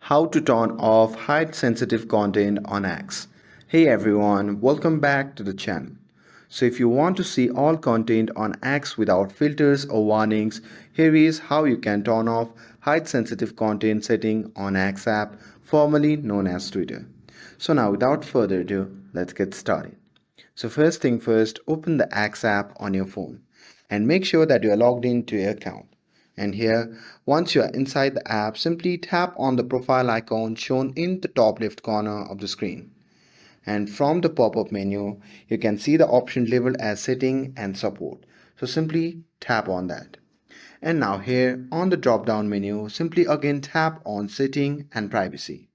How to turn off height sensitive content on X. Hey everyone, welcome back to the channel. So if you want to see all content on X without filters or warnings, here is how you can turn off height sensitive content setting on X app, formerly known as Twitter. So now without further ado, let's get started. So first thing first, open the X app on your phone and make sure that you are logged into your account. And here, once you are inside the app, simply tap on the profile icon shown in the top left corner of the screen. And from the pop-up menu, you can see the option labeled as setting and support. So simply tap on that. And now here on the drop-down menu, simply again tap on setting and privacy.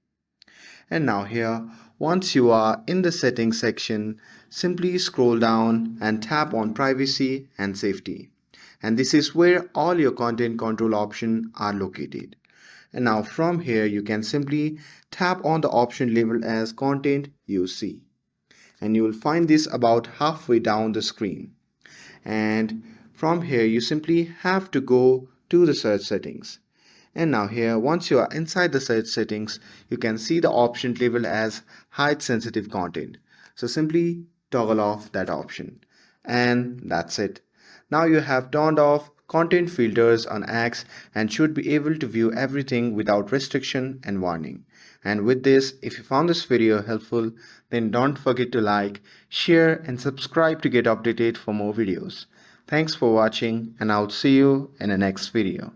And now here, once you are in the settings section, simply scroll down and tap on privacy and safety. And this is where all your content control options are located. And now from here, you can simply tap on the option labeled as content you see. And you will find this about halfway down the screen. And from here, you simply have to go to the search settings. And now here, once you are inside the search settings, you can see the option labeled as height sensitive content. So simply toggle off that option. And that's it. Now you have turned off content filters on X and should be able to view everything without restriction and warning. And with this, if you found this video helpful, then don't forget to like, share and subscribe to get updated for more videos. Thanks for watching and I'll see you in the next video.